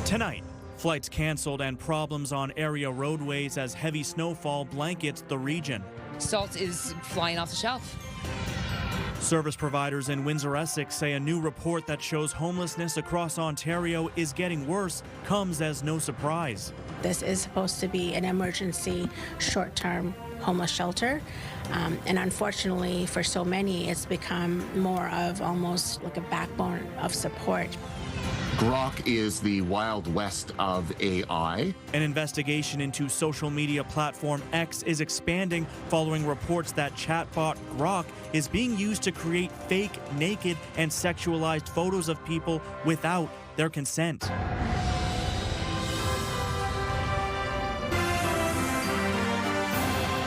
Tonight, flights canceled and problems on area roadways as heavy snowfall blankets the region. Salt is flying off the shelf. Service providers in Windsor-Essex say a new report that shows homelessness across Ontario is getting worse comes as no surprise. This is supposed to be an emergency short-term homeless shelter, and unfortunately for so many, it's become more of almost like a backbone of support. Grok is the Wild West of AI. An investigation into social media platform X is expanding following reports that chatbot Grok is being used to create fake, naked, and sexualized photos of people without their consent.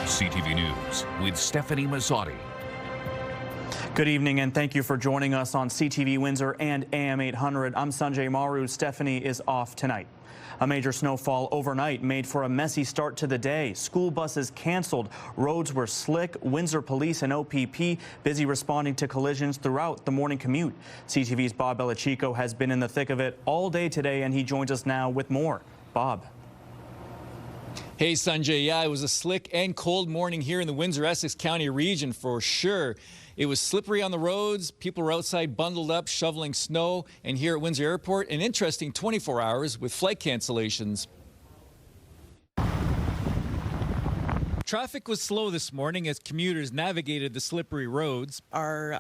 CTV News with Stephanie Mazzotti. Good evening and thank you for joining us on CTV Windsor and AM 800. I'm Sanjay. Maru. Stephanie is off tonight. A major snowfall overnight made for a messy start to the day. School buses canceled. Roads were slick. Windsor Police and OPP busy responding to collisions throughout the morning commute. CTV's Bob Belichico has been in the thick of it all day today, and he joins us now with more. Bob. Hey, Sanjay. Yeah, it was a slick and cold morning here in the Windsor-Essex County region for sure. It was slippery on the roads. People were outside bundled up, shoveling snow. And here at Windsor Airport, an interesting 24 hours with flight cancellations. Traffic was slow this morning as commuters navigated the slippery roads. Our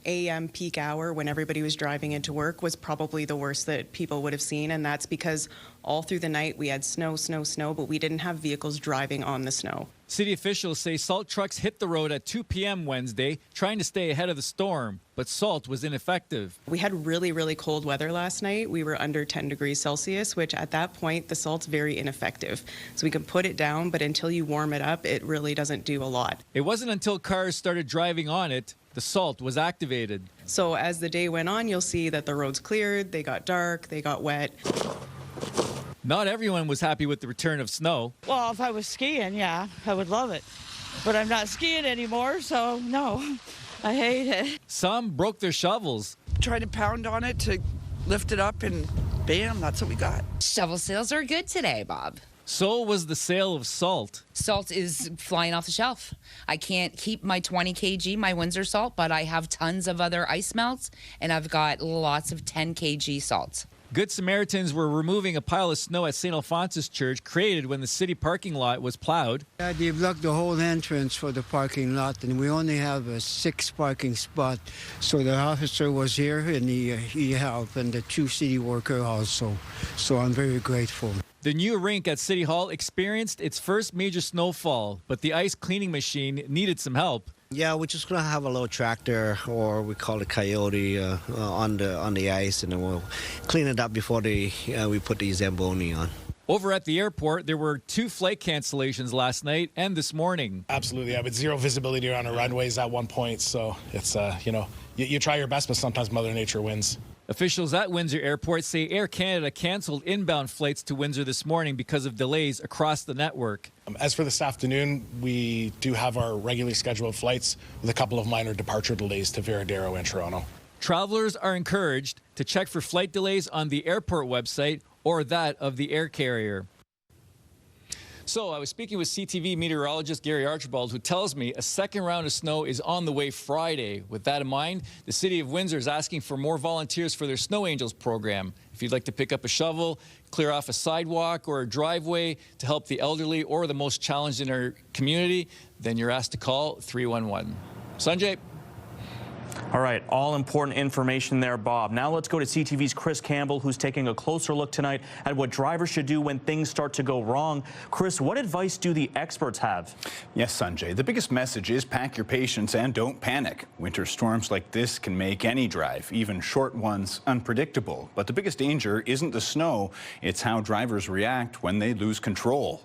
AM peak hour when everybody was driving into work was probably the worst that people would have seen, and that's because all through the night we had snow, but we didn't have vehicles driving on the snow. City officials say salt trucks hit the road at 2 p.m. Wednesday, trying to stay ahead of the storm, but salt was ineffective. We had really, really cold weather last night. We were under 10 degrees Celsius, which at that point, the salt's very ineffective. So we can put it down, but until you warm it up, it really doesn't do a lot. It wasn't until cars started driving on it, the salt was activated. So as the day went on, you'll see that the roads cleared, they got dark, they got wet. Not everyone was happy with the return of snow. Well, if I was skiing, yeah, I would love it. But I'm not skiing anymore, so no, I hate it. Some broke their shovels. Tried to pound on it to lift it up, and bam, that's what we got. Shovel sales are good today, Bob. So was the sale of salt. Salt is flying off the shelf. I can't keep my 20 kg, my Windsor salt, but I have tons of other ice melts, and I've got lots of 10 kg salts. Good Samaritans were removing a pile of snow at St. Alphonsus Church created when the city parking lot was plowed. Yeah, they blocked the whole entrance for the parking lot, and we only have a 6 parking spot. So the officer was here, and he helped, and the 2 city worker also. So I'm very grateful. The new rink at City Hall experienced its first major snowfall, but the ice cleaning machine needed some help. Yeah, we're just going to have a little tractor, or we call it coyote, on the ice, and then we'll clean it up before we put the Zamboni on. Over at the airport, there were 2 flight cancellations last night and this morning. Absolutely, yeah, with zero visibility around the runways at one point, so it's, you try your best, but sometimes Mother Nature wins. Officials at Windsor Airport say Air Canada canceled inbound flights to Windsor this morning because of delays across the network. As for this afternoon, we do have our regularly scheduled flights with a couple of minor departure delays to Veradero and Toronto. Travelers are encouraged to check for flight delays on the airport website or that of the air carrier. So I was speaking with CTV meteorologist Gary Archibald, who tells me a second round of snow is on the way Friday. With that in mind, the city of Windsor is asking for more volunteers for their Snow Angels program. If you'd like to pick up a shovel, clear off a sidewalk or a driveway to help the elderly or the most challenged in our community, then you're asked to call 311. Sanjay. All right, all important information there, Bob. Now let's go to CTV's Chris Campbell, who's taking a closer look tonight at what drivers should do when things start to go wrong. Chris, what advice do the experts have? Yes, Sanjay. The biggest message is pack your patience and don't panic. Winter storms like this can make any drive, even short ones, unpredictable. But the biggest danger isn't the snow, it's how drivers react when they lose control.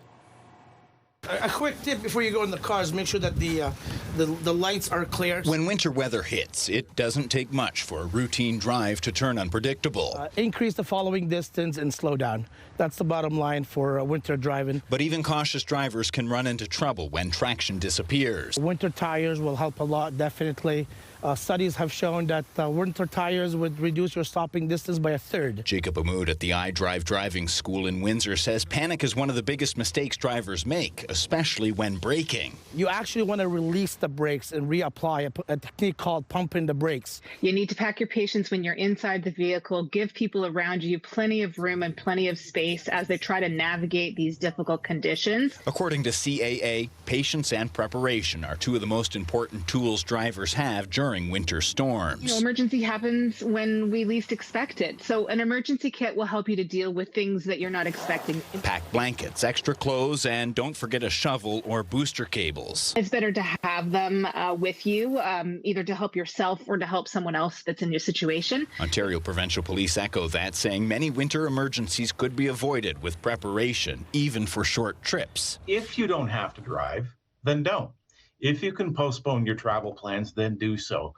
A quick tip before you go in the car is make sure that the lights are clear. When winter weather hits, it doesn't take much for a routine drive to turn unpredictable. Increase the following distance and slow down. That's the bottom line for winter driving. But even cautious drivers can run into trouble when traction disappears. Winter tires will help a lot, definitely. Studies have shown that winter tires would reduce your stopping distance by a third. Jacob Amud at the iDrive driving school in Windsor says panic is one of the biggest mistakes drivers make, especially when braking. You actually want to release the brakes and reapply a technique called pumping the brakes. You need to pack your patience when you're inside the vehicle, give people around you plenty of room and plenty of space as they try to navigate these difficult conditions. According to CAA, patience and preparation are two of the most important tools drivers have during winter storms. You know, emergency happens when we least expect it. So an emergency kit will help you to deal with things that you're not expecting. Pack blankets, extra clothes, and don't forget a shovel or booster cables. It's better to have them with you, either to help yourself or to help someone else that's in your situation. Ontario Provincial Police echo that, saying many winter emergencies could be avoided with preparation, even for short trips. If you don't have to drive, then don't. If you can postpone your travel plans, then do so.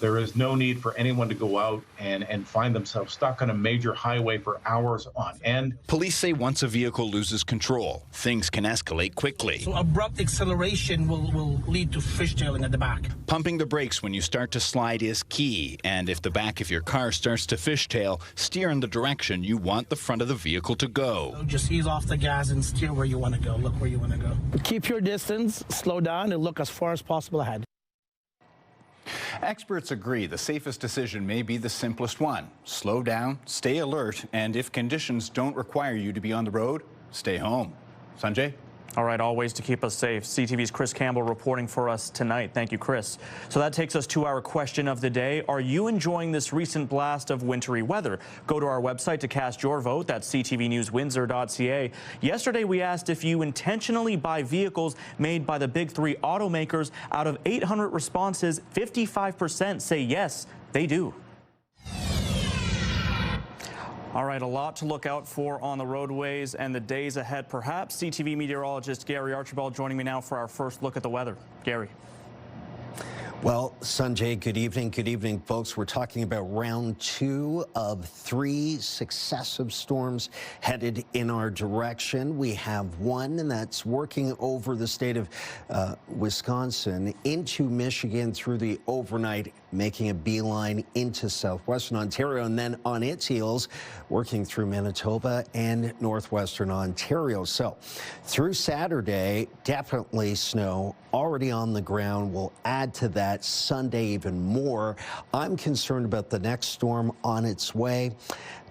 There is no need for anyone to go out and find themselves stuck on a major highway for hours on end. Police say once a vehicle loses control, things can escalate quickly. So abrupt acceleration will lead to fishtailing at the back. Pumping the brakes when you start to slide is key, and if the back of your car starts to fishtail, steer in the direction you want the front of the vehicle to go. So just ease off the gas and steer where you want to go, look where you want to go. Keep your distance, slow down, and look as far as possible ahead. Experts agree the safest decision may be the simplest one. Slow down, stay alert, and if conditions don't require you to be on the road, stay home. Sanjay? All right, all ways to keep us safe. CTV's Chris Campbell reporting for us tonight. Thank you, Chris. So that takes us to our question of the day. Are you enjoying this recent blast of wintry weather? Go to our website to cast your vote. That's ctvnewswindsor.ca. Yesterday, we asked if you intentionally buy vehicles made by the big three automakers. Out of 800 responses, 55% say yes, they do. All right, a lot to look out for on the roadways and the days ahead, perhaps. CTV meteorologist Gary Archibald joining me now for our first look at the weather. Gary. Well, Sanjay, good evening. Good evening, folks. We're talking about round 2 of 3 successive storms headed in our direction. We have one that's working over the state of Wisconsin into Michigan through the overnight, making a beeline into southwestern Ontario, and then on its heels, working through Manitoba and northwestern Ontario. So through Saturday, definitely snow already on the ground. Will add to that Sunday even more. I'm concerned about the next storm on its way.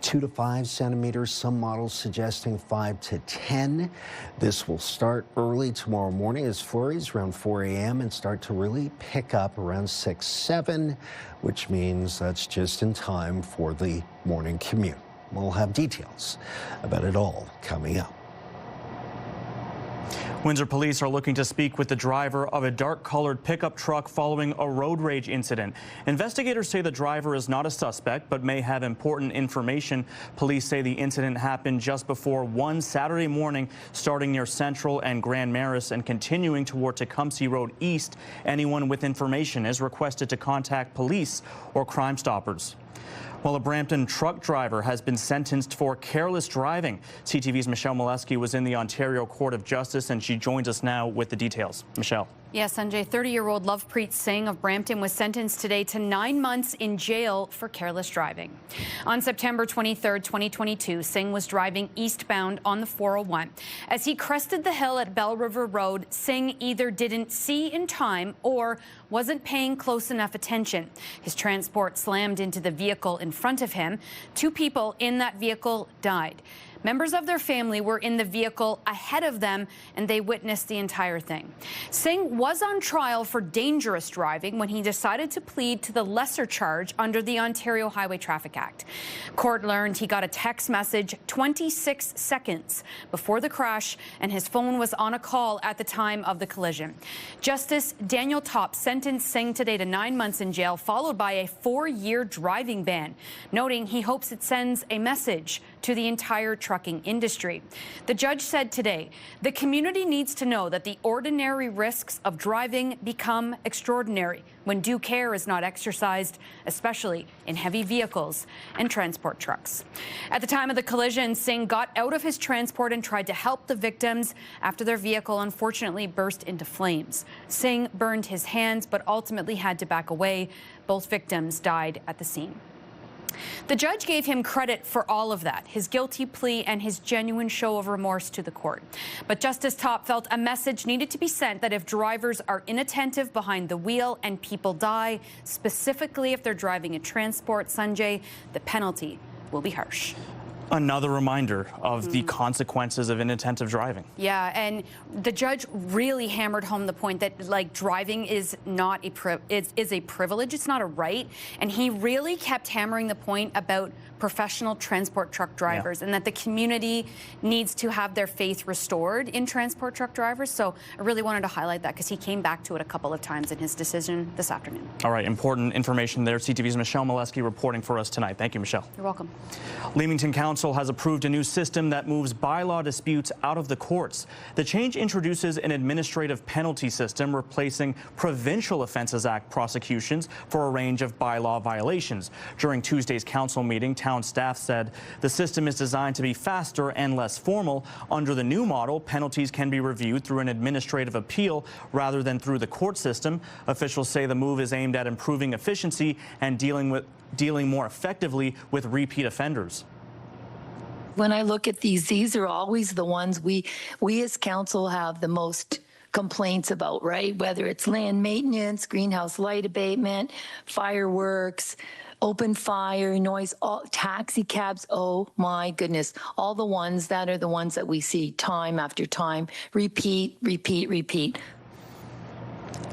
2 to 5 centimeters, some models suggesting 5 to 10. This will start early tomorrow morning as flurries around 4 a.m. and start to really pick up around 6, 7, which means that's just in time for the morning commute. We'll have details about it all coming up. Windsor police are looking to speak with the driver of a dark-colored pickup truck following a road rage incident. Investigators say the driver is not a suspect, but may have important information. Police say the incident happened just before 1 Saturday morning, starting near Central and Grand Maris and continuing toward Tecumseh Road East. Anyone with information is requested to contact police or Crime Stoppers. Well, a Brampton truck driver has been sentenced for careless driving. CTV's Michelle Molesky was in the Ontario Court of Justice, and she joins us now with the details. Michelle. Yes, Sanjay, 30-year-old Lovepreet Singh of Brampton was sentenced today to 9 months in jail for careless driving. On September 23, 2022, Singh was driving eastbound on the 401. As he crested the hill at Bell River Road, Singh either didn't see in time or wasn't paying close enough attention. His transport slammed into the vehicle in front of him. 2 people in that vehicle died. Members of their family were in the vehicle ahead of them, and they witnessed the entire thing. Singh was on trial for dangerous driving when he decided to plead to the lesser charge under the Ontario Highway Traffic Act. Court learned he got a text message 26 seconds before the crash, and his phone was on a call at the time of the collision. Justice Daniel Topp sentenced Singh today to 9 months in jail, followed by a 4-year driving ban, noting he hopes it sends a message to the entire traffic trucking industry. The judge said today, the community needs to know that the ordinary risks of driving become extraordinary when due care is not exercised, especially in heavy vehicles and transport trucks. At the time of the collision, Singh got out of his transport and tried to help the victims after their vehicle unfortunately burst into flames. Singh burned his hands but ultimately had to back away. Both victims died at the scene. The judge gave him credit for all of that, his guilty plea and his genuine show of remorse to the court. But Justice Top felt a message needed to be sent that if drivers are inattentive behind the wheel and people die, specifically if they're driving a transport, Sanjay, the penalty will be harsh. Another reminder of the consequences of inattentive driving. Yeah, and the judge really hammered home the point that, like, driving is not is a privilege, it's not a right. And he really kept hammering the point about professional transport truck drivers and that the community needs to have their faith restored in transport truck drivers. So I really wanted to highlight that because he came back to it a couple of times in his decision this afternoon. All right, important information there. CTV's Michelle Molesky reporting for us tonight. Thank you, Michelle. You're welcome. Leamington Council has approved a new system that moves bylaw disputes out of the courts. The change introduces an administrative penalty system replacing Provincial Offences Act prosecutions for a range of bylaw violations. During Tuesday's council meeting, town staff said the system is designed to be faster and less formal. Under the new model, penalties can be reviewed through an administrative appeal rather than through the court system. Officials say the move is aimed at improving efficiency and dealing more effectively with repeat offenders. When I look at these are always the ones we as council have the most complaints about, right? Whether it's land maintenance, greenhouse light abatement, fireworks, open fire, noise, all, taxi cabs, oh my goodness. All the ones that are the ones that we see time after time, repeat.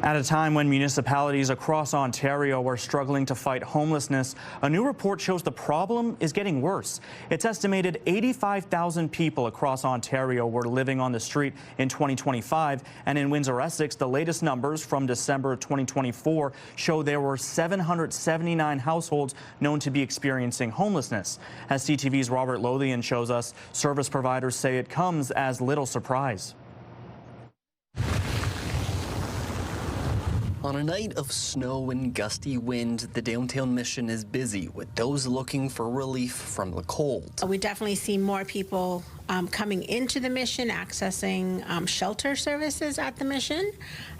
At a time when municipalities across Ontario are struggling to fight homelessness, a new report shows the problem is getting worse. It's estimated 85,000 people across Ontario were living on the street in 2025, and in Windsor-Essex, the latest numbers from December 2024 show there were 779 households known to be experiencing homelessness. As CTV's Robert Lothian shows us, service providers say it comes as little surprise. On a night of snow and gusty wind, the downtown mission is busy with those looking for relief from the cold. We definitely see more people coming into the mission, accessing shelter services at the mission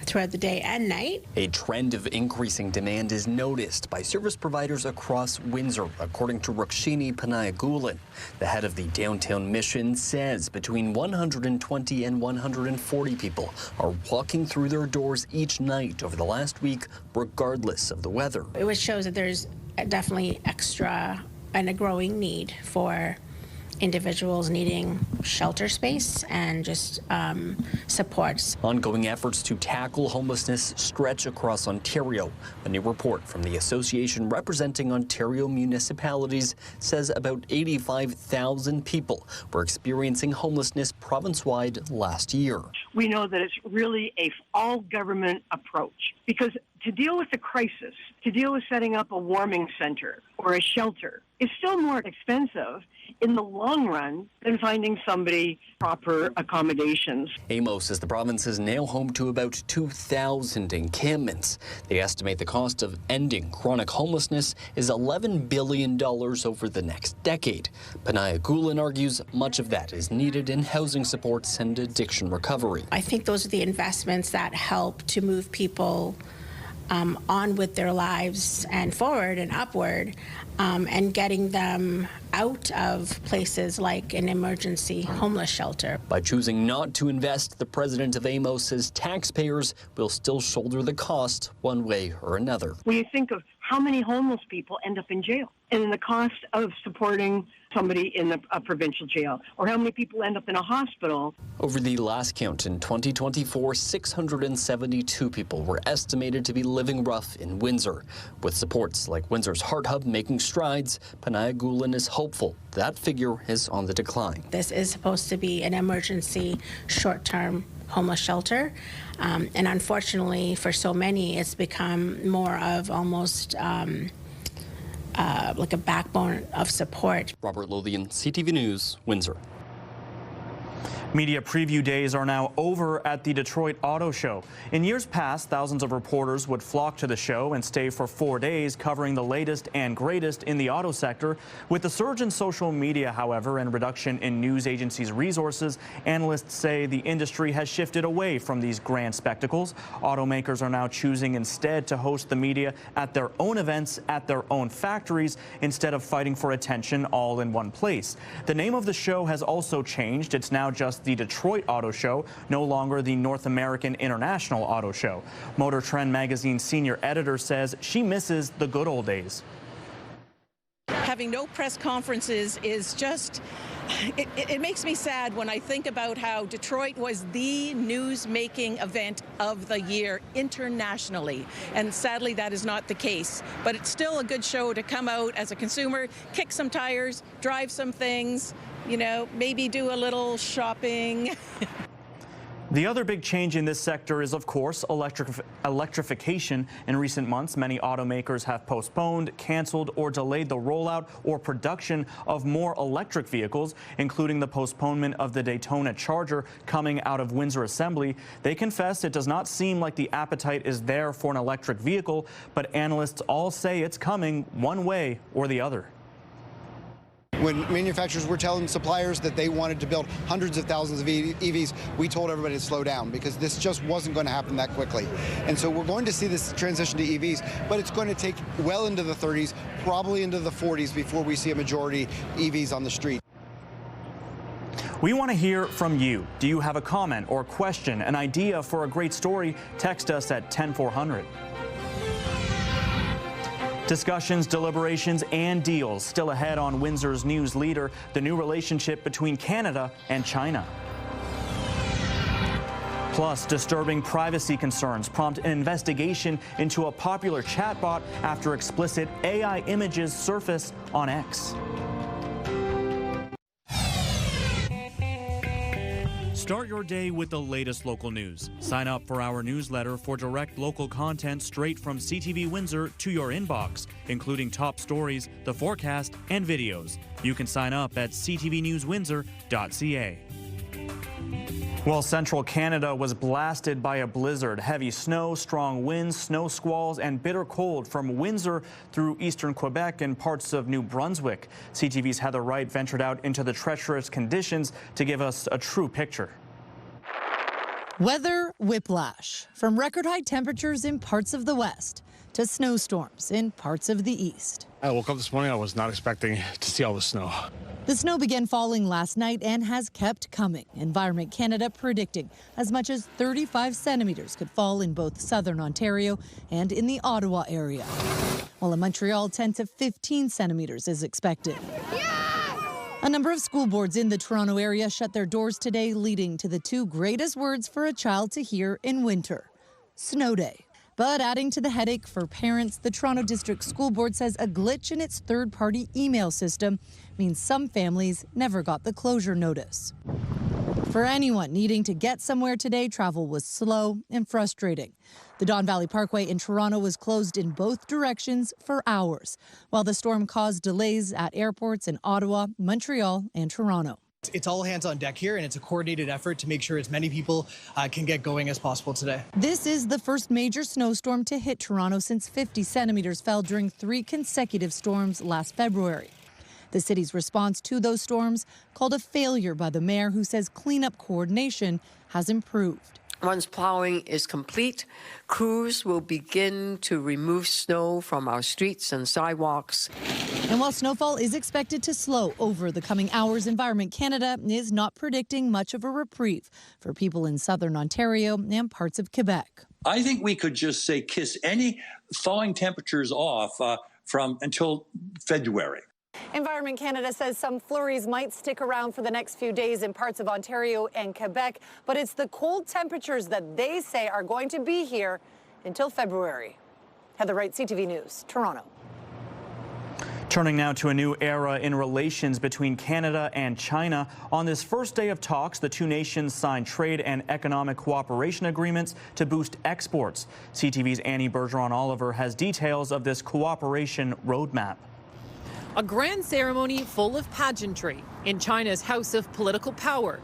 throughout the day and night. A trend of increasing demand is noticed by service providers across Windsor, according to Rukshini Panayagulan. The head of the downtown mission says between 120 and 140 people are walking through their doors each night over the last week, regardless of the weather. It shows that there's definitely extra and a growing need for individuals needing shelter space and just supports. Ongoing efforts to tackle homelessness stretch across Ontario. A new report from the association representing Ontario municipalities says about 85,000 people were experiencing homelessness province-wide last year. We know that it's really a all-government approach because to deal with the crisis, to deal with setting up a warming center or a shelter is still more expensive in the long run than finding somebody proper accommodations. Amos says the province is now home to about 2,000 encampments. They estimate the cost of ending chronic homelessness is $11 billion over the next decade. Panayagulan argues much of that is needed in housing supports and addiction recovery. I think those are the investments that help to move people on with their lives and forward and upward, and getting them out of places like an emergency homeless shelter. By choosing not to invest, the president of Amos says taxpayers will still shoulder the cost one way or another. When you think of how many homeless people end up in jail and the cost of supporting somebody in a provincial jail, or how many people end up in a hospital. Over the last count in 2024, 672 people were estimated to be living rough in Windsor. With supports like Windsor's Heart Hub making strides, Panayagulan is hopeful that figure is on the decline. This is supposed to be an emergency short-term homeless shelter, and unfortunately for so many, it's become more of almost like a backbone of support. Robert Lothian, CTV News, Windsor. Media preview days are now over at the Detroit Auto Show. In years past, thousands of reporters would flock to the show and stay for 4 days covering the latest and greatest in the auto sector. With the surge in social media, however, and reduction in news agencies' resources, analysts say the industry has shifted away from these grand spectacles. Automakers are now choosing instead to host the media at their own events at their own factories instead of fighting for attention all in one place. The name of the show has also changed. It's now just the Detroit Auto Show, no longer the North American International Auto Show. Motor Trend magazine's senior editor says she misses the good old days. Having no press conferences is just, it makes me sad when I think about how Detroit was the news-making event of the year internationally. And sadly, that is not the case. But it's still a good show to come out as a consumer, kick some tires, drive some things, you know, maybe do a little shopping. The other big change in this sector is, of course, electrification. In recent months, many automakers have postponed, canceled, or delayed the rollout or production of more electric vehicles, including the postponement of the Daytona Charger coming out of Windsor Assembly. They confess it does not seem like the appetite is there for an electric vehicle, but analysts all say it's coming one way or the other. When manufacturers were telling suppliers that they wanted to build hundreds of thousands of EVs, we told everybody to slow down because this just wasn't going to happen that quickly. And so we're going to see this transition to EVs, but it's going to take well into the 30s, probably into the 40s before we see a majority EVs on the street. We want to hear from you. Do you have a comment or question, an idea for a great story? Text us at 10400. Discussions, deliberations, and deals still ahead on Windsor's news leader, the new relationship between Canada and China. Plus, disturbing privacy concerns prompt an investigation into a popular chatbot after explicit AI images surface on X. Start your day with the latest local news. Sign up for our newsletter for direct local content straight from CTV Windsor to your inbox, including top stories, the forecast, and videos. You can sign up at ctvnewswindsor.ca. Well, central Canada was blasted by a blizzard. Heavy snow, strong winds, snow squalls, and bitter cold from Windsor through eastern Quebec and parts of New Brunswick. CTV's Heather Wright ventured out into the treacherous conditions to give us a true picture. Weather whiplash, from record high temperatures in parts of the west to snowstorms in parts of the east. I woke up this morning, I was not expecting to see all the snow. The snow began falling last night and has kept coming. Environment Canada predicting as much as 35 centimeters could fall in both southern Ontario and in the Ottawa area. While in Montreal, 10 to 15 centimeters is expected. A number of school boards in the Toronto area shut their doors today, leading to the two greatest words for a child to hear in winter: snow day. But adding to the headache for parents, the Toronto District School Board says a glitch in its third-party email system means some families never got the closure notice. For anyone needing to get somewhere today, travel was slow and frustrating. The Don Valley Parkway in Toronto was closed in both directions for hours, while the storm caused delays at airports in Ottawa, Montreal, and Toronto. It's all hands on deck here, and it's a coordinated effort to make sure as many people can get going as possible today. This is the first major snowstorm to hit Toronto since 50 centimeters fell during 3 consecutive storms last February. The city's response to those storms called a failure by the mayor, who says cleanup coordination has improved. Once plowing is complete, crews will begin to remove snow from our streets and sidewalks. And while snowfall is expected to slow over the coming hours, Environment Canada is not predicting much of a reprieve for people in southern Ontario and parts of Quebec. I think we could just say kiss any thawing temperatures off from until February. Environment Canada says some flurries might stick around for the next few days in parts of Ontario and Quebec, but it's the cold temperatures that they say are going to be here until February. Heather Wright, CTV News, Toronto. Turning now to a new era in relations between Canada and China. On this first day of talks, the two nations signed trade and economic cooperation agreements to boost exports. CTV's Annie Bergeron-Oliver has details of this cooperation roadmap. A grand ceremony full of pageantry in China's House of Political Power,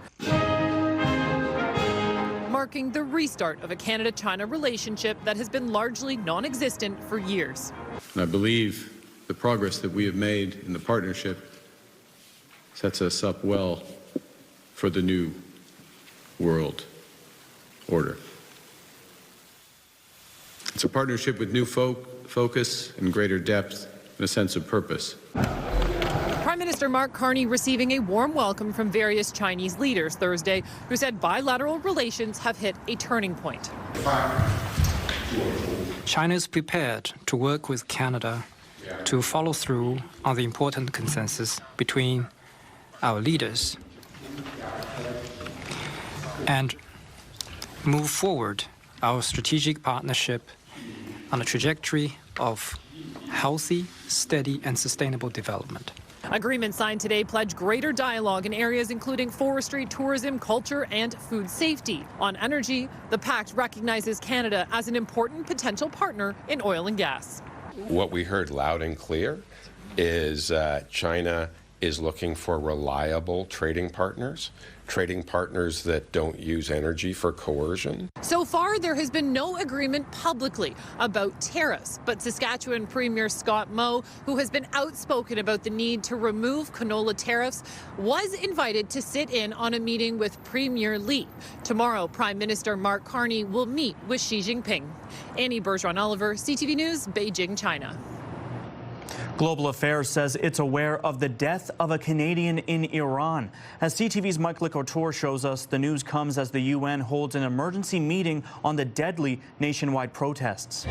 marking the restart of a Canada-China relationship that has been largely non-existent for years. And I believe the progress that we have made in the partnership sets us up well for the new world order. It's a partnership with new focus and greater depth and a sense of purpose. Prime Minister Mark Carney receiving a warm welcome from various Chinese leaders Thursday, who said bilateral relations have hit a turning point. China is prepared to work with Canada to follow through on the important consensus between our leaders and move forward our strategic partnership on a trajectory of healthy, steady, and sustainable development. Agreements signed today pledge greater dialogue in areas including forestry, tourism, culture, and food safety. On energy, the pact recognizes Canada as an important potential partner in oil and gas. What we heard loud and clear is China is looking for reliable trading partners that don't use energy for coercion. So far, there has been no agreement publicly about tariffs, but Saskatchewan Premier Scott Moe, who has been outspoken about the need to remove canola tariffs, was invited to sit in on a meeting with Premier Li. Tomorrow, Prime Minister Mark Carney will meet with Xi Jinping. Annie Bergeron-Oliver, CTV News, Beijing, China. Global Affairs says it's aware of the death of a Canadian in Iran. As CTV's Mike Licouture shows us, the news comes as the UN holds an emergency meeting on the deadly nationwide protests.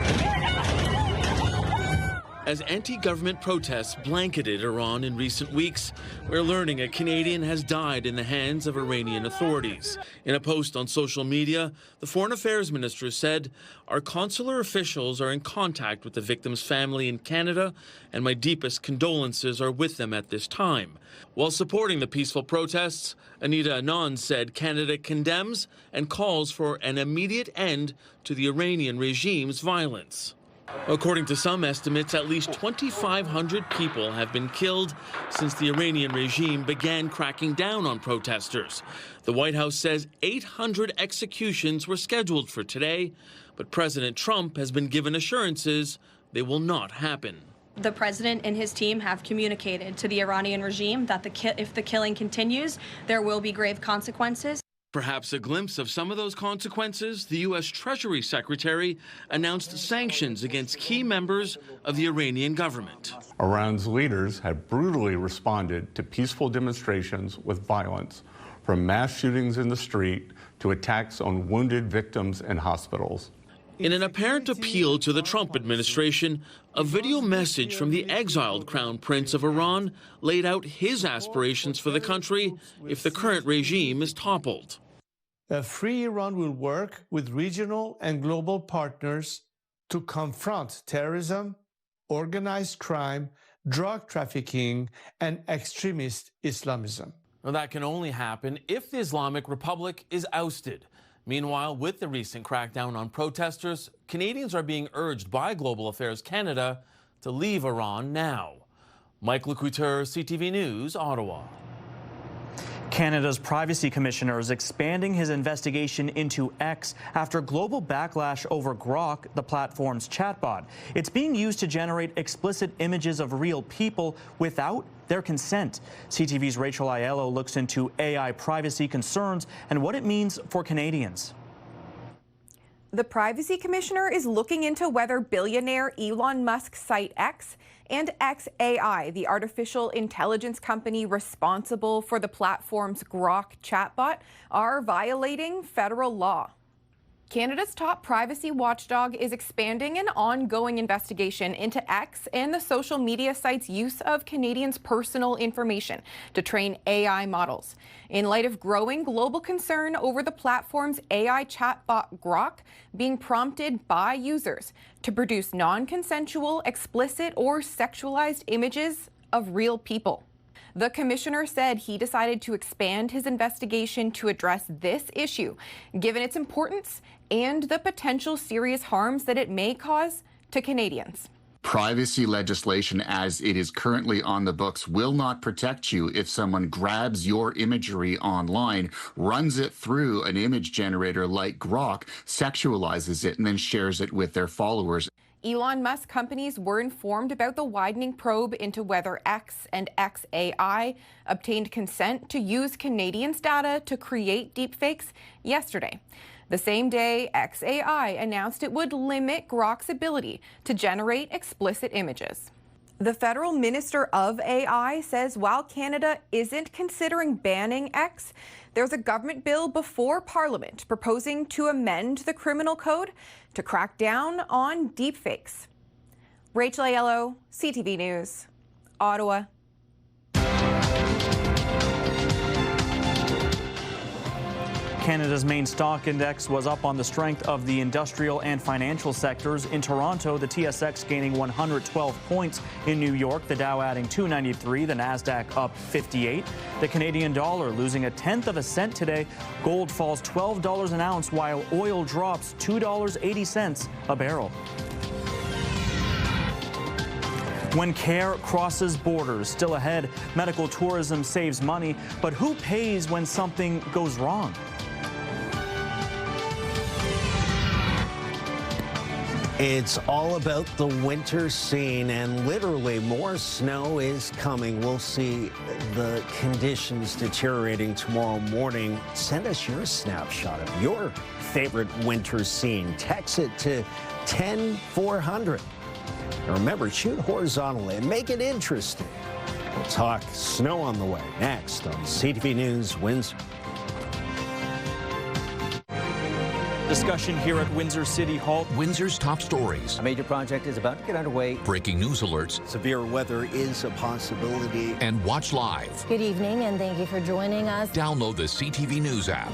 As anti-government protests blanketed Iran in recent weeks, we're learning a Canadian has died in the hands of Iranian authorities. In a post on social media, the Foreign Affairs Minister said, "Our consular officials are in contact with the victim's family in Canada, and my deepest condolences are with them at this time." While supporting the peaceful protests, Anita Anand said Canada condemns and calls for an immediate end to the Iranian regime's violence. According to some estimates, at least 2,500 people have been killed since the Iranian regime began cracking down on protesters. The White House says 800 executions were scheduled for today, but President Trump has been given assurances they will not happen. The president and his team have communicated to the Iranian regime that if the killing continues, there will be grave consequences. Perhaps a glimpse of some of those consequences, the U.S. Treasury Secretary announced sanctions against key members of the Iranian government. Iran's leaders have brutally responded to peaceful demonstrations with violence, from mass shootings in the street to attacks on wounded victims in hospitals. In an apparent appeal to the Trump administration, a video message from the exiled Crown Prince of Iran laid out his aspirations for the country if the current regime is toppled. A free Iran will work with regional and global partners to confront terrorism, organized crime, drug trafficking, and extremist Islamism. Now, that can only happen if the Islamic Republic is ousted. Meanwhile, with the recent crackdown on protesters, Canadians are being urged by Global Affairs Canada to leave Iran now. Mike Licouture, CTV News, Ottawa. Canada's Privacy Commissioner is expanding his investigation into X after global backlash over Grok, the platform's chatbot. It's being used to generate explicit images of real people without their consent. CTV's Rachel Aiello looks into AI privacy concerns and what it means for Canadians. The Privacy Commissioner is looking into whether billionaire Elon Musk's site X and xAI, the artificial intelligence company responsible for the platform's Grok chatbot, are violating federal law. Canada's top privacy watchdog is expanding an ongoing investigation into X and the social media site's use of Canadians' personal information to train AI models. In light of growing global concern over the platform's AI chatbot Grok being prompted by users to produce non-consensual, explicit, or sexualized images of real people. The commissioner said he decided to expand his investigation to address this issue, given its importance and the potential serious harms that it may cause to Canadians. Privacy legislation as it is currently on the books will not protect you if someone grabs your imagery online, runs it through an image generator like Grok, sexualizes it, and then shares it with their followers. Elon Musk companies were informed about the widening probe into whether X and XAI obtained consent to use Canadians' data to create deepfakes yesterday. The same day, XAI announced it would limit Grok's ability to generate explicit images. The federal minister of AI says while Canada isn't considering banning X, there's a government bill before Parliament proposing to amend the criminal code to crack down on deepfakes. Rachel Aiello, CTV News, Ottawa. Canada's main stock index was up on the strength of the industrial and financial sectors. In Toronto, the TSX gaining 112 points. In New York, the Dow adding 293, the Nasdaq up 58. The Canadian dollar losing 1/10 of a cent today. Gold falls $12 an ounce, while oil drops $2.80 a barrel. When care crosses borders, still ahead, medical tourism saves money, but who pays when something goes wrong? It's all about the winter scene, and literally more snow is coming. We'll see the conditions deteriorating tomorrow morning. Send us your snapshot of your favorite winter scene. Text it to 10400. And remember, shoot horizontally and make it interesting. We'll talk snow on the way next on CTV News Windsor. Discussion here at Windsor City Hall. Windsor's top stories. A major project is about to get underway. Breaking news alerts. Severe weather is a possibility. And watch live. Good evening, and thank you for joining us. Download the CTV News app.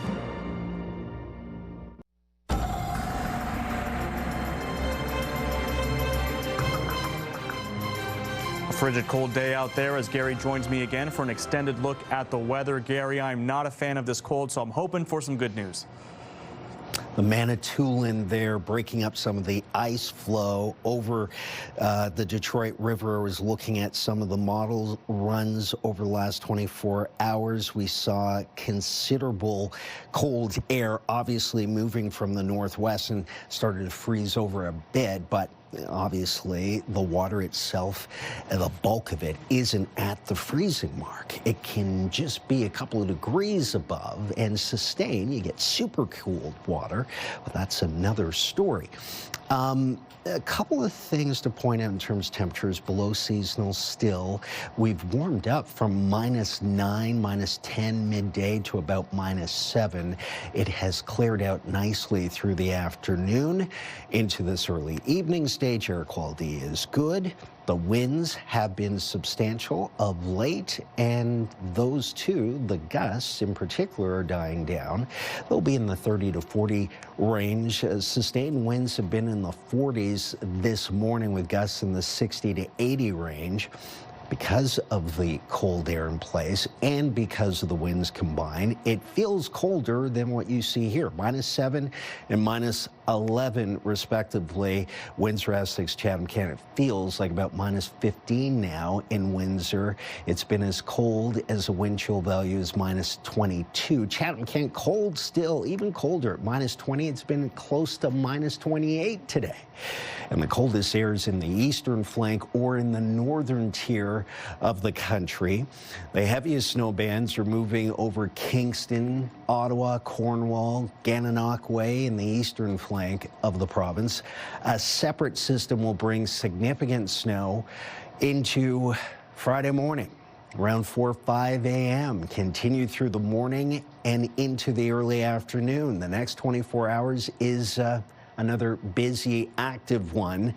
A frigid cold day out there as Gary joins me again for an extended look at the weather. Gary, I'm not a fan of this cold, so I'm hoping for some good news. The Manitoulin there breaking up some of the ice flow over the Detroit River. I was looking at some of the model runs over the last 24 hours. We saw considerable cold air obviously moving from the northwest and started to freeze over a bit, but obviously the water itself, the bulk of it, isn't at the freezing mark. It can just be a couple of degrees above and sustain. You get super cooled water, but that's another story. A couple of things to point out in terms of temperatures below seasonal still. We've warmed up from -9, -10 midday to about -7. It has cleared out nicely through the afternoon into this early evening stage. Air quality is good. The winds have been substantial of late, and those two, the gusts in particular, are dying down. They'll be in the 30 to 40 range. Sustained winds have been in the 40s this morning with gusts in the 60 to 80 range. Because of the cold air in place and because of the winds combined, it feels colder than what you see here, -7 and -11 respectively. Windsor, Essex, Chatham, Kent, it feels like about -15 now in Windsor. It's been as cold as a wind chill value as -22. Chatham, Kent, cold still, even colder at -20. It's been close to -28 today. And the coldest air is in the eastern flank or in the northern tier of the country. The heaviest snow bands are moving over Kingston, Ottawa, Cornwall, Gananoque Way in the eastern flank of the province. A separate system will bring significant snow into Friday morning. Around 4 or 5 a.m., continue through the morning and into the early afternoon. The next 24 hours is another busy, active one.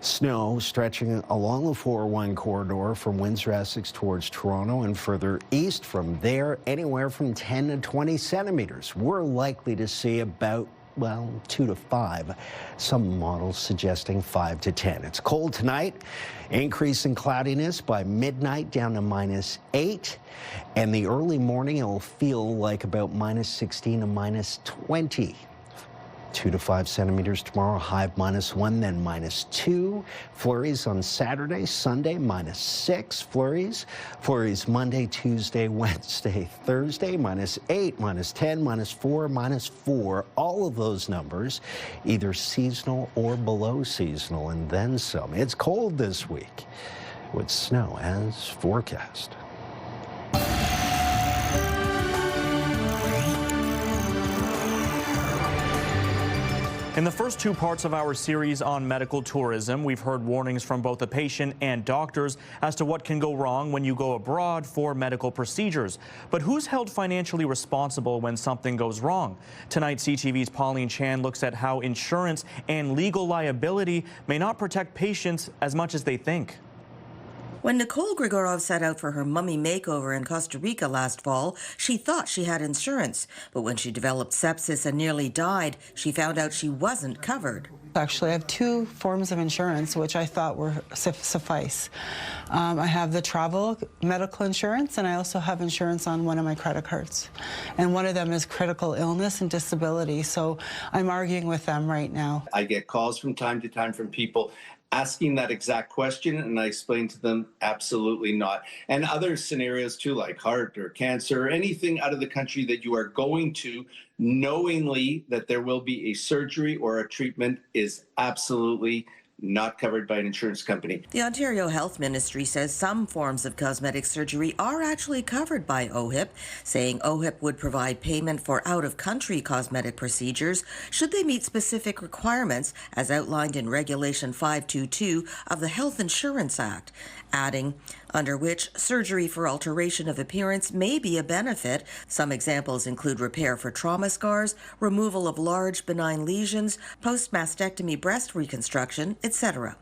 Snow stretching along the 401 corridor from Windsor, Essex towards Toronto and further east from there, anywhere from 10 to 20 centimeters. We're likely to see about, well, 2 to 5. Some models suggesting 5 to 10. It's cold tonight. Increase in cloudiness by midnight down to -8. And the early morning, it'll feel like about -16 to -20. 2 to 5 centimeters tomorrow, high -1, then -2. Flurries on Saturday, Sunday, -6 flurries. Flurries Monday, Tuesday, Wednesday, Thursday, -8, -10, -4, -4. All of those numbers either seasonal or below seasonal, and then some. It's cold this week with snow as forecast. In the first two parts of our series on medical tourism, we've heard warnings from both the patient and doctors as to what can go wrong when you go abroad for medical procedures. But who's held financially responsible when something goes wrong? Tonight, CTV's Pauline Chan looks at how insurance and legal liability may not protect patients as much as they think. When Nicole Grigorov set out for her mummy makeover in Costa Rica last fall, she thought she had insurance. But when she developed sepsis and nearly died, she found out she wasn't covered. Actually, I have two forms of insurance, which I thought were suffice. I have the travel medical insurance, and I also have insurance on one of my credit cards. And one of them is critical illness and disability, so I'm arguing with them right now. I get calls from time to time from people asking that exact question, and I explain to them absolutely not. And other scenarios too, like heart or cancer or anything out of the country that you are going to, knowingly that there will be a surgery or a treatment, is absolutely not covered by an insurance company. The Ontario Health Ministry says some forms of cosmetic surgery are actually covered by OHIP, saying OHIP would provide payment for out-of-country cosmetic procedures should they meet specific requirements as outlined in Regulation 522 of the Health Insurance Act, adding, under which surgery for alteration of appearance may be a benefit. Some examples include repair for trauma scars, removal of large benign lesions, post-mastectomy breast reconstruction, etc.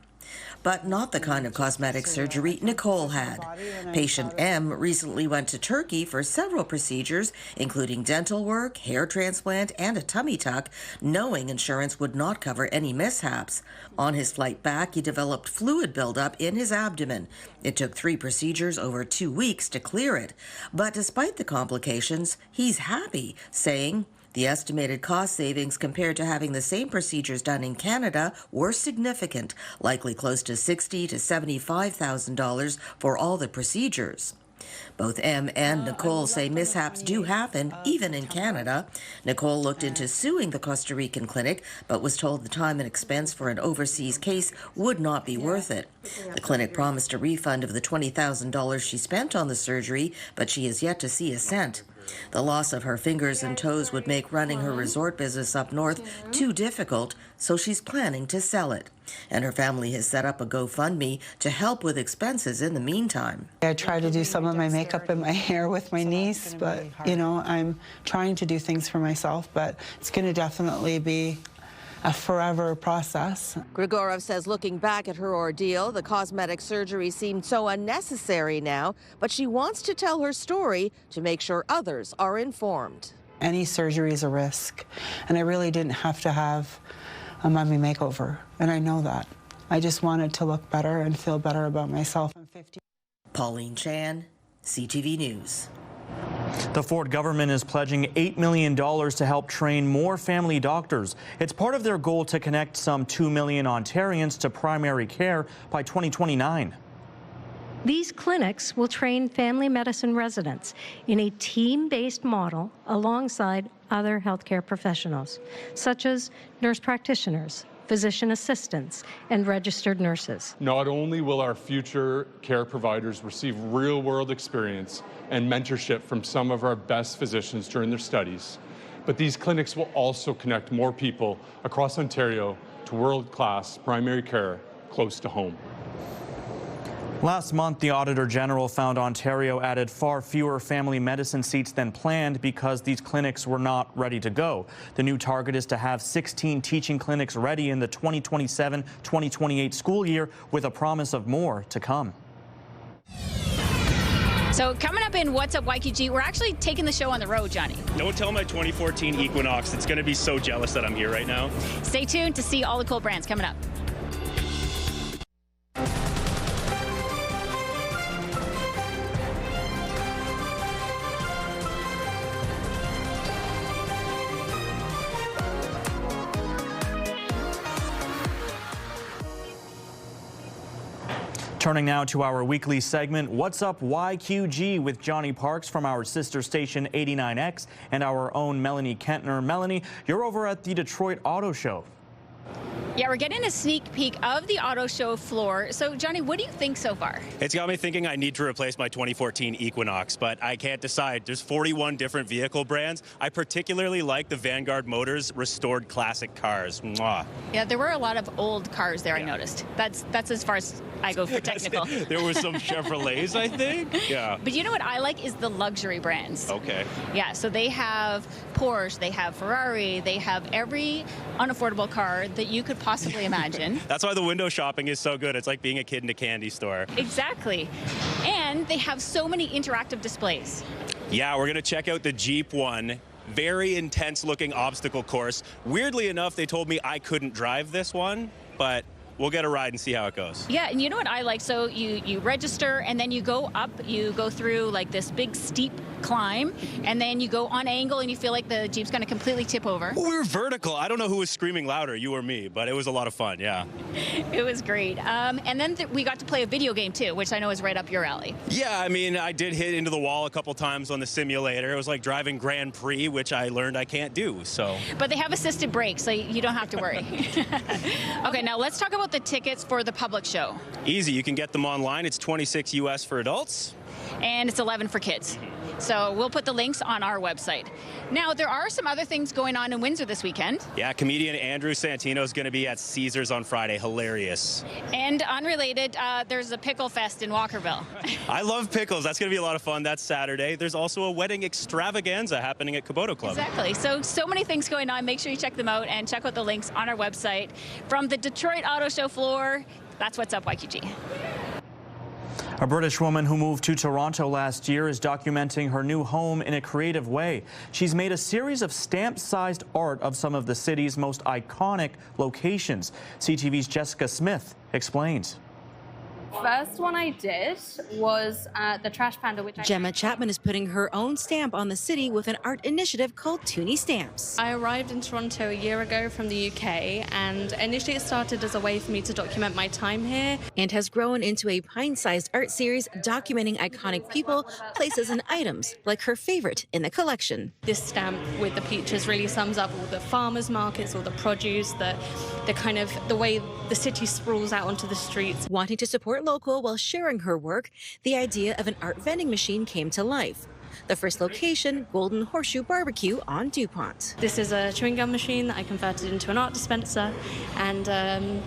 But not the kind of cosmetic surgery Nicole had. Patient M recently went to Turkey for several procedures, including dental work, hair transplant, and a tummy tuck, knowing insurance would not cover any mishaps. On his flight back, he developed fluid buildup in his abdomen. It took 3 procedures over 2 weeks to clear it. But despite the complications, he's happy, saying, the estimated cost savings compared to having the same procedures done in Canada were significant, likely close to $60,000 to $75,000 for all the procedures. Both M and Nicole say mishaps do happen, even in Canada. Nicole looked into suing the Costa Rican clinic, but was told the time and expense for an overseas case would not be worth it. The clinic promised a refund of the $20,000 she spent on the surgery, but she has yet to see a cent. The loss of her fingers and toes would make running her resort business up north too difficult, so she's planning to sell it. And her family has set up a GoFundMe to help with expenses in the meantime. I try to do some of my makeup and my hair with my niece, but, you know, I'm trying to do things for myself, but it's going to definitely be a forever process. Grigorov says looking back at her ordeal, the cosmetic surgery seemed so unnecessary now, but she wants to tell her story to make sure others are informed. Any surgery is a risk, and I really didn't have to have a mummy makeover, and I know that. I just wanted to look better and feel better about myself. I'm 50. Pauline Chan, CTV News. The Ford government is pledging $8 million to help train more family doctors. It's part of their goal to connect some 2 million Ontarians to primary care by 2029. These clinics will train family medicine residents in a team-based model alongside other healthcare professionals, such as nurse practitioners, physician assistants, and registered nurses. Not only will our future care providers receive real-world experience and mentorship from some of our best physicians during their studies, but these clinics will also connect more people across Ontario to world-class primary care close to home. Last month, the Auditor General found Ontario added far fewer family medicine seats than planned because these clinics were not ready to go. The new target is to have 16 teaching clinics ready in the 2027-2028 school year, with a promise of more to come. So coming up in What's Up YQG, we're actually taking the show on the road, Johnny. Don't tell my 2014 Equinox. It's going to be so jealous that I'm here right now. Stay tuned to see all the cool brands coming up. Turning now to our weekly segment, What's Up YQG, with Johnny Parks from our sister station 89X and our own Melanie Kentner. Melanie, you're over at the Detroit Auto Show. Yeah, we're getting a sneak peek of the auto show floor. So, Johnny, what do you think so far? It's got me thinking I need to replace my 2014 Equinox, but I can't decide. There's 41 different vehicle brands. I particularly like the Vanguard Motors restored classic cars. Mwah. Yeah, there were a lot of old cars there, I noticed. That's as far as I go for technical. There were some Chevrolets, I think. Yeah. But you know what I like is the luxury brands. Okay. Yeah, so they have Porsche, they have Ferrari, they have every unaffordable car that you could possibly imagine. That's why the window shopping is so good. It's like being a kid in a candy store. Exactly. And they have so many interactive displays. Yeah, we're going to check out the Jeep one. Very intense looking obstacle course. Weirdly enough, they told me I couldn't drive this one, but we'll get a ride and see how it goes. Yeah, and you know what I like? So you register, and then you go up, you go through like this big steep climb, and then you go on angle, and you feel like the Jeep's going to completely tip over. We were vertical. I don't know who was screaming louder, you or me, but it was a lot of fun, yeah. It was great. And then we got to play a video game, too, which I know is right up your alley. Yeah, I mean, I did hit into the wall a couple times on the simulator. It was like driving Grand Prix, which I learned I can't do, so. But they have assisted brakes, so you don't have to worry. Okay, now let's talk about the tickets for the public show. Easy, you can get them online. It's $26 US for adults. And it's $11 for kids. So we'll put the links on our website. Now, there are some other things going on in Windsor this weekend. Yeah, comedian Andrew Santino is going to be at Caesars on Friday. Hilarious. And unrelated, there's a pickle fest in Walkerville. I love pickles. That's going to be a lot of fun. That's Saturday. There's also a wedding extravaganza happening at Kubota Club. Exactly. So many things going on. Make sure you check them out and check out the links on our website. From the Detroit Auto Show floor, that's What's Up YQG. A British woman who moved to Toronto last year is documenting her new home in a creative way. She's made a series of stamp-sized art of some of the city's most iconic locations. CTV's Jessica Smith explains. First one I did was the Trash Panda, which Gemma Chapman is putting her own stamp on the city with an art initiative called Toonie Stamps. I arrived in Toronto a year ago from the UK, and initially it started as a way for me to document my time here. And has grown into a pint-sized art series documenting iconic people, places, and items, like her favorite in the collection. This stamp with the peaches really sums up all the farmers markets, all the produce, the kind of the way the city sprawls out onto the streets. Wanting to support local while sharing her work, the idea of an art vending machine came to life. The first location, Golden Horseshoe Barbecue on DuPont. This is a chewing gum machine that I converted into an art dispenser. And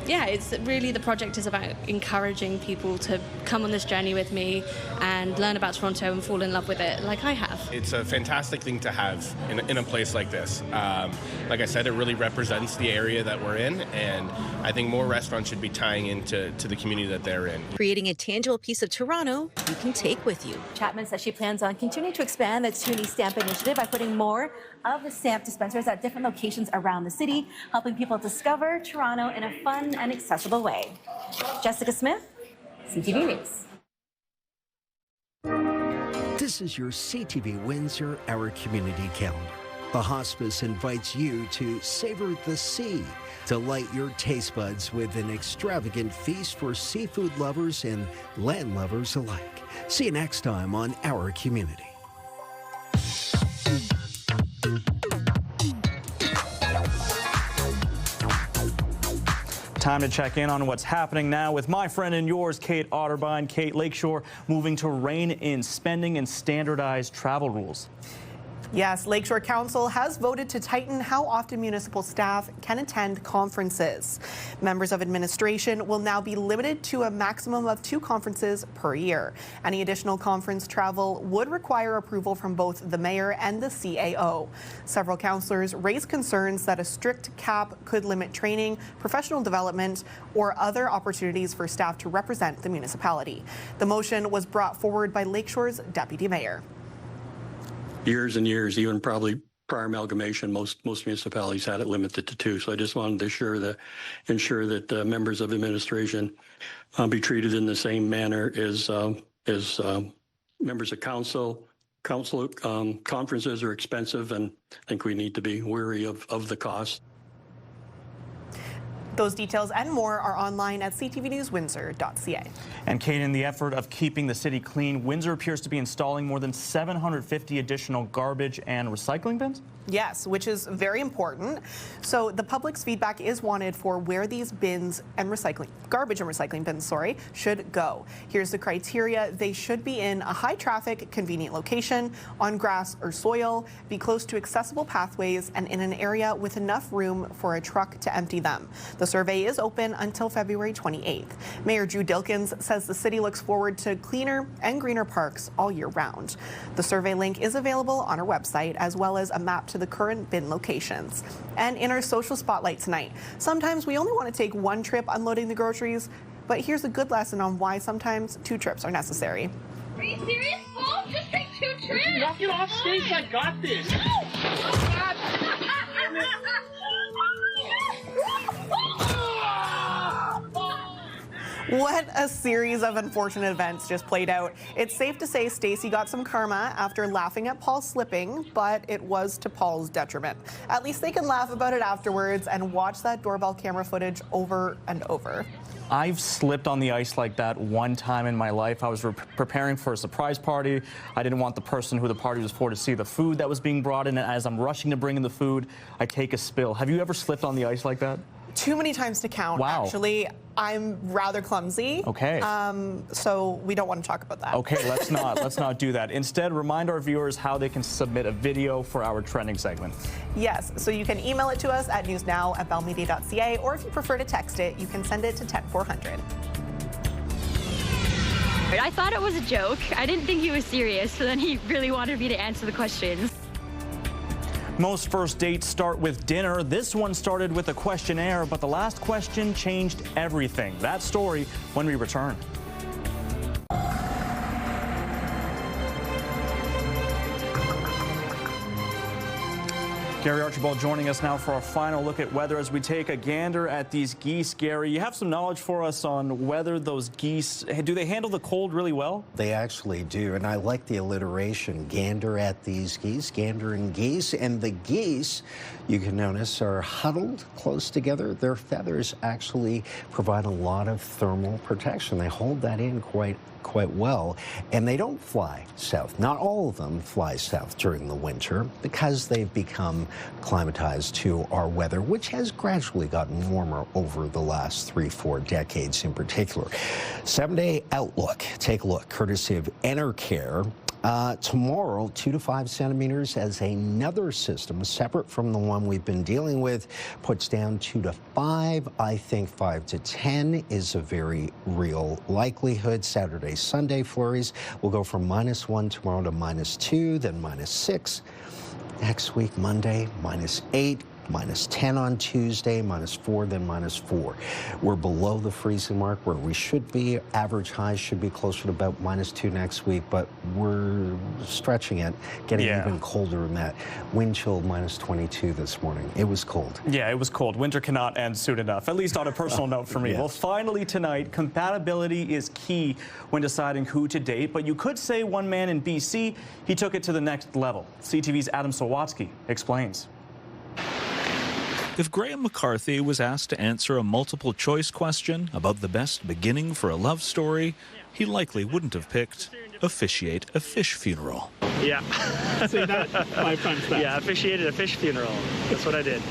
yeah, it's really, the project is about encouraging people to come on this journey with me and learn about Toronto and fall in love with it like I have. It's a fantastic thing to have in a place like this. Like I said, it really represents the area that we're in, and I think more restaurants should be tying into the community that they're in. Creating a tangible piece of Toronto you can take with you. Chapman says she plans on continuing to expand the Toonie Stamp initiative by putting more of the stamp dispensers at different locations around the city, helping people discover Toronto in a fun and accessible way. Jessica Smith, CTV News. This is your CTV Windsor Our Community Calendar. The hospice invites you to savor the sea, delight your taste buds with an extravagant feast for seafood lovers and land lovers alike. See you next time on Our Community. Time to check in on what's happening now with my friend and yours, Kate Otterbein. Kate, Lakeshore moving to rein in spending and standardized travel rules. Yes, Lakeshore Council has voted to tighten how often municipal staff can attend conferences. Members of administration will now be limited to a maximum of 2 conferences per year. Any additional conference travel would require approval from both the mayor and the CAO. Several councillors raised concerns that a strict cap could limit training, professional development, or other opportunities for staff to represent the municipality. The motion was brought forward by Lakeshore's deputy mayor. Years and years, even probably prior amalgamation, most municipalities had it limited to 2. So I just wanted to ensure that members of administration be treated in the same manner as members of council. Conferences are expensive, and I think we need to be wary of the cost. Those details and more are online at ctvnewswindsor.ca. And Kate, in the effort of keeping the city clean, Windsor appears to be installing more than 750 additional garbage and recycling bins? Yes, which is very important. So the public's feedback is wanted for where these bins and garbage and recycling bins, should go. Here's the criteria. They should be in a high traffic, convenient location, on grass or soil, be close to accessible pathways, and in an area with enough room for a truck to empty them. The survey is open until February 28th. Mayor Drew Dilkins says the city looks forward to cleaner and greener parks all year round. The survey link is available on our website, as well as a map to the current bin locations. And in our social spotlight tonight, sometimes we only want to take one trip unloading the groceries, but here's a good lesson on why sometimes 2 trips are necessary. Are you serious, Paul? Just take 2 trips. Knock it off stage, I got this. What a series of unfortunate events just played out. It's safe to say Stacy got some karma after laughing at Paul slipping, but it was to Paul's detriment. At least they can laugh about it afterwards and watch that doorbell camera footage over and over. I've slipped on the ice like that one time in my life. I was preparing for a surprise party. I didn't want the person who the party was for to see the food that was being brought in, and as I'm rushing to bring in the food, I take a spill. Have you ever slipped on the ice like that? Too many times to count, actually. I'm rather clumsy. Okay. So we don't want to talk about that. Okay, let's not do that. Instead, remind our viewers how they can submit a video for our trending segment. Yes, so you can email it to us at newsnow@bellmedia.ca, or if you prefer to text it, you can send it to 10400. I thought it was a joke. I didn't think he was serious, so then he really wanted me to answer the questions. Most first dates start with dinner. This one started with a questionnaire, but the last question changed everything. That story when we return. Gary Archibald joining us now for our final look at weather as we take a gander at these geese. Gary, you have some knowledge for us on whether those geese, do they handle the cold really well? They actually do, and I like the alliteration, gander at these geese, gander and geese. And the geese, you can notice, are huddled close together. Their feathers actually provide a lot of thermal protection. They hold that in quite well, and they don't fly south. Not all of them fly south during the winter because they've become climatized to our weather, which has gradually gotten warmer over the last 3-4 decades in particular. 7-day outlook, take a look, courtesy of Enercare. Tomorrow, 2 to 5 centimeters as another system, separate from the one we've been dealing with, puts down 2 to 5. I think 5 to 10 is a very real likelihood. Saturday, Sunday flurries will go from -1 tomorrow to -2, then -6. Next week, Monday, -8. -10 on Tuesday, -4, then -4. We're below the freezing mark where we should be. Average highs should be closer to about -2 next week, but we're stretching it, getting even colder than that. Wind chill -22 this morning. It was cold. Yeah, it was cold. Winter cannot end soon enough, at least on a personal note for me. Yes. Well, finally tonight, compatibility is key when deciding who to date, but you could say one man in BC, he took it to the next level. CTV's Adam Sawatsky explains. If Graham McCarthy was asked to answer a multiple-choice question about the best beginning for a love story, he likely wouldn't have picked officiate a fish funeral. Yeah. Say that 5 times fast. Yeah, officiated a fish funeral. That's what I did.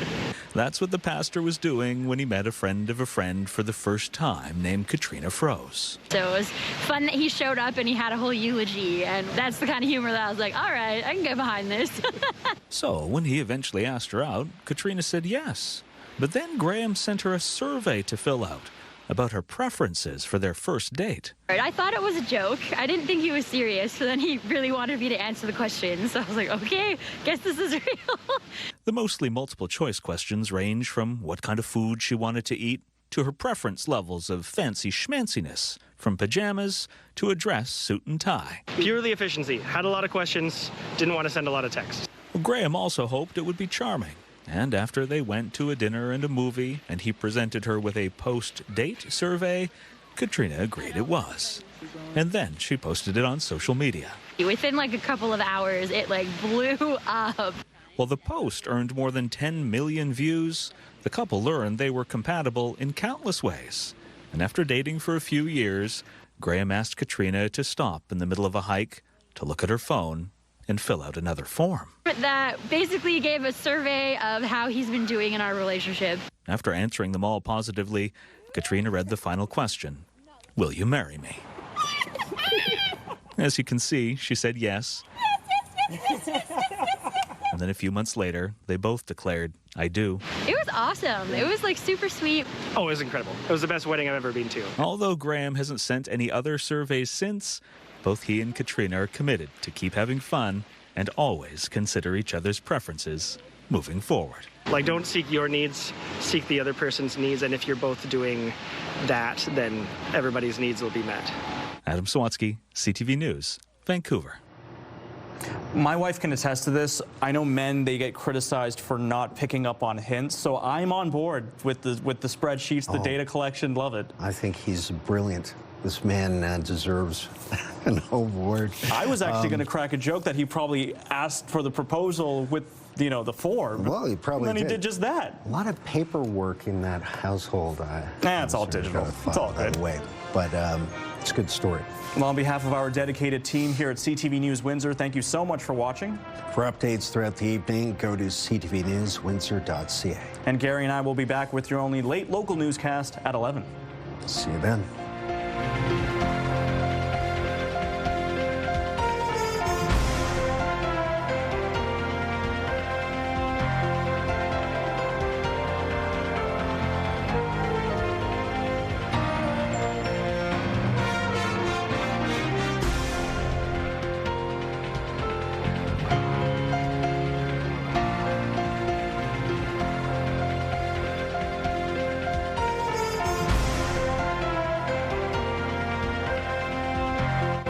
That's what the pastor was doing when he met a friend of a friend for the first time named Katrina Froese. So it was fun that he showed up and he had a whole eulogy, and that's the kind of humor that I was like, all right, I can get behind this. So when he eventually asked her out, Katrina said yes. But then Graham sent her a survey to fill out about her preferences for their first date. I thought it was a joke. I didn't think he was serious, so then he really wanted me to answer the questions. So I was like, okay, guess this is real. The mostly multiple-choice questions range from what kind of food she wanted to eat to her preference levels of fancy schmanciness, from pajamas to a dress, suit and tie. Purely efficiency. Had a lot of questions, didn't want to send a lot of text. Well, Graham also hoped it would be charming. And after they went to a dinner and a movie, and he presented her with a post-date survey, Katrina agreed it was. And then she posted it on social media. Within like a couple of hours, it like blew up. While the post earned more than 10 million views, the couple learned they were compatible in countless ways. And after dating for a few years, Graham asked Katrina to stop in the middle of a hike to look at her phone and fill out another form. That basically gave a survey of how he's been doing in our relationship. After answering them all positively, Katrina read the final question. Will you marry me? As you can see, she said yes. And then a few months later, they both declared, I do. It was awesome. It was like super sweet. Oh, it was incredible. It was the best wedding I've ever been to. Although Graham hasn't sent any other surveys since, both he and Katrina are committed to keep having fun and always consider each other's preferences moving forward. Like, don't seek your needs, seek the other person's needs, and if you're both doing that, then everybody's needs will be met. Adam Sawatsky, CTV News, Vancouver. My wife can attest to this. I know men, they get criticized for not picking up on hints, so I'm on board with the spreadsheets, the data collection. Love it. I think he's brilliant. This man deserves an award. I was actually going to crack a joke that he probably asked for the proposal with, you know, the form. Well, he probably and then did. he did just that. A lot of paperwork in that household. It's all digital. It's all good. Way. But it's a good story. Well, on behalf of our dedicated team here at CTV News Windsor, thank you so much for watching. For updates throughout the evening, go to ctvnewswindsor.ca. And Gary and I will be back with your only late local newscast at 11. See you then.